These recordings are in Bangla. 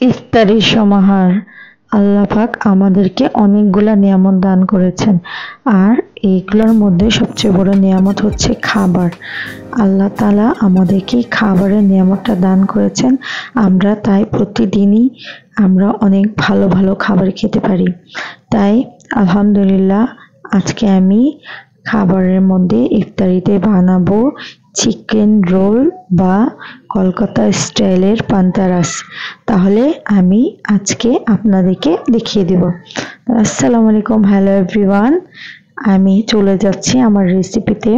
ইফতারির সমাহার। আল্লাহ পাক আমাদেরকে অনেকগুলা নিয়ামত দান করেছেন, আর এইগুলোর মধ্যে সবচেয়ে বড় নিয়ামত হচ্ছে খাবার। আল্লাহ তাআলা আমাদেরকে খাবারের নিয়ামতটা দান করেছেন, আমরা তাই প্রতিদিনই আমরা অনেক ভালো ভালো খাবার খেতে পারি। তাই আলহামদুলিল্লাহ, আজকে আমি খাবারের মধ্যে ইফতারিতে বানাবো চিকেন রোল বা কলকাতা স্টাইলের পান্তারাস। তাহলে আমি আজকে আপনাদেরকে দেখিয়ে দিব। আসসালামু আলাইকুম, হ্যালো এভরিওয়ান। আমি চলে যাচ্ছি আমার রেসিপিতে।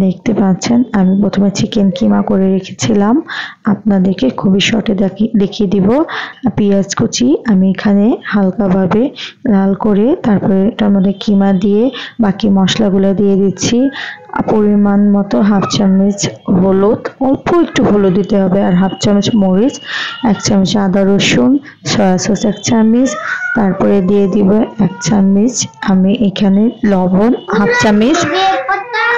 দেখতে পাচ্ছেন আমি প্রথমে চিকেন কিমা করে রেখেছিলাম, আপনাদেরকে খুবই শর্টে দেখিয়ে দিব। পেঁয়াজ কুচি আমি এখানে হালকাভাবে লাল করে তারপরে এটার মধ্যে কিমা দিয়ে বাকি মশলাগুলো দিয়ে দিচ্ছি। পরিমাণ মতো হাফ চামচ হলুদ, অল্প একটু হলুদ দিতে হবে, আর হাফ চামচ মরিচ, 1 চামচ আদা রসুন, সয়া সস 1 চামচ, তারপরে দিয়ে দিব 1 চামচ আমি এখানে লবণ, হাফ চামচ,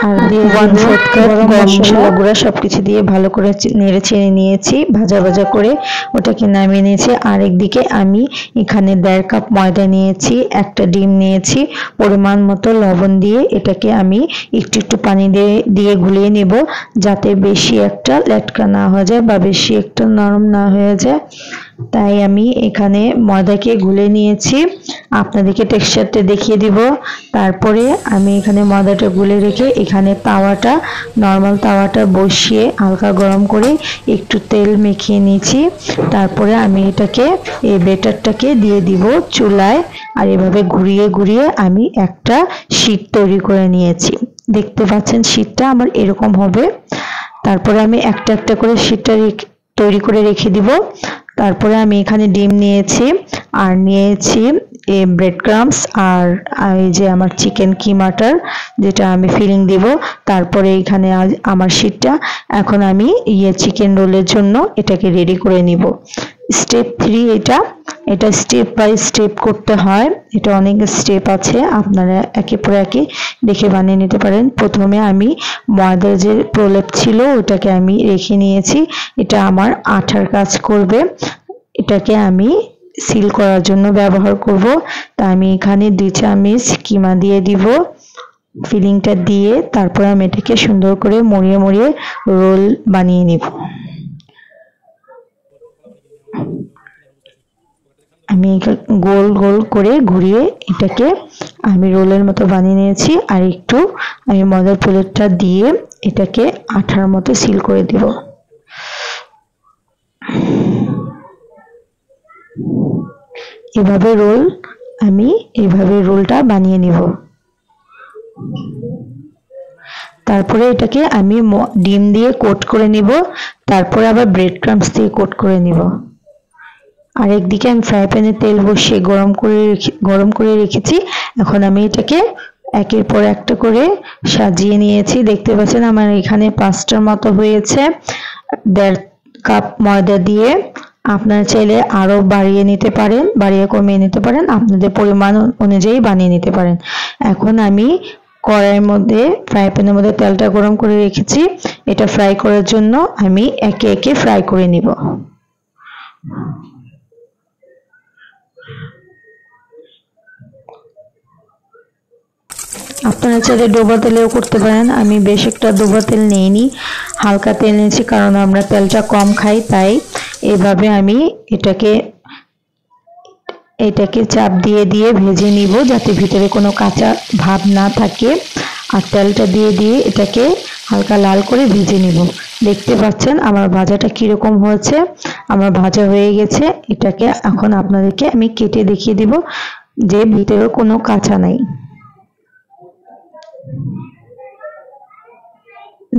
আর দিয়ে 1/4 কাপ গরম মশলা গুঁড়া। সবকিছু দিয়ে ভালো করে নেড়ে চেড়ে নিয়েছি, ভাজা ভাজা করে ওটাকে নামিয়ে নিয়েছি। আর একদিকে আমি এখানে 1.5 কাপ ময়দা নিয়েছি, একটা ডিম নিয়েছি, পরিমাণ মতো লবণ দিয়ে এটাকে আমি একটু একটু পানি দিয়ে গুলিয়ে নেব, যাতে বেশি একটা লেটকা না হয়ে যায় বা বেশি একটা নরম না হয়ে যায়। তাই আমি এখানে ময়দাকে গুলে নিয়েছি, আপনাদেরকে টেক্সচারটা দেখিয়ে দিব। তারপরে আমি এখানে ময়দাটা গুলে রেখে এখানে তাওয়াটা, নর্মাল তাওয়াটা বসিয়ে হালকা গরম করে একটু তেল মেখিয়ে নিয়েছি। তারপরে আমি এটাকে, এই ব্যাটারটাকে দিয়ে দিব চুলায়, আর এভাবে ঘুরিয়ে ঘুরিয়ে আমি একটা শীট তৈরি করে নিয়েছি। দেখতে পাচ্ছেন শীটটা আমার এরকম হবে। তারপরে আমি একটা একটা করে শীটটা তৈরি করে রেখে দিব। তারপরে আমি এখানে ডিম নিয়েছি, আর নিয়েছি ব্রেড ক্রাম্বস, আর এই যে আমার চিকেন কিমাটার যেটা আমি ফিলিং দিব। তারপরে এখানে আমার শীটটা, এখন আমি চিকেন রোলের জন্য এটাকে রেডি করে নিব। স্টেপ 3 এটা স্টেপ বাই স্টেপ করতে হয়, এটা অনেক স্টেপ আছে, আপনারা একে পর একে দেখে বানিয়ে নিতে পারেন। প্রথমে আমি ময়দার যে প্রলেপ ছিল ওটাকে আমি রেখে নিয়েছি, এটা আমার আঠার কাজ করবে, এটাকে আমি সিল করার জন্য ব্যবহার করব। তা আমি এখানে 2 চামচ কিমা দিয়ে দিব, ফিলিংটা দিয়ে তারপরে আমি এটাকে সুন্দর করে মুড়িয়ে মুড়িয়ে রোল বানিয়ে নিব। আমি গোল গোল করে ঘুরিয়ে এটাকে আমি রোলের মতো বানিয়ে নিয়েছি, আর একটু আমি ময়দার প্লেটটা দিয়ে এটাকে আঠার মতো সিল করে দিব। এভাবে রোলটা বানিয়ে নিব। তারপরে এটাকে আমি ডিম দিয়ে কোট করে নিব, তারপরে আবার ব্রেড ক্রাম্বস দিয়ে কোট করে নিব। আর একদিকে আমি ফ্রাই প্যানে তেল বসিয়ে গরম করে রেখেছি। এখন আমি এটাকে একের পর একটা করে সাজিয়ে নিয়েছি। দেখতে পাচ্ছেন আমার এখানে 5টার মতো হয়েছে। 1.5 কাপ ময়দা দিয়ে, আপনারা চাইলে আরো বাড়িয়ে নিতে পারেন, বাড়িয়ে কমিয়ে নিতে পারেন, আপনাদের পরিমাণ অনুযায়ী বানিয়ে নিতে পারেন। এখন আমি কড়াইয়ের মধ্যে, ফ্রাই প্যানের মধ্যে তেলটা গরম করে রেখেছি, এটা ফ্রাই করার জন্য আমি একে একে ফ্রাই করে নিব। আপনারা চাইলে ডোবা তেলেও করতে পারেন, আমি বেশ একটা ডোবা তেল নিইনি, হালকা তেল নিয়েছি, কারণ আমরা তেলটা কম খাই। তাই এভাবে আমি এটাকে চাপ দিয়ে দিয়ে ভেজে নিব, যাতে ভিতরে কোনো কাঁচা ভাব না থাকে। আর তেলটা দিয়ে দিয়ে এটাকে হালকা লাল করে ভেজে নিব। দেখতে পাচ্ছেন আমার ভাজাটা কিরকম হয়েছে, আমার ভাজা হয়ে গেছে। এটাকে এখন আপনাদেরকে আমি কেটে দেখিয়ে দিব যে ভিতরে কোনো কাঁচা নাই।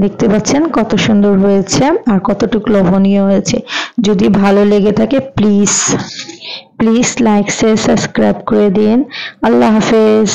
দেখতে পাচ্ছেন কত সুন্দর হয়েছে আর কতটুকু লোভনীয় হয়েছে। যদি ভালো লেগে থাকে প্লিজ লাইক শেয়ার সাবস্ক্রাইব করে দিন। আল্লাহ হাফেজ।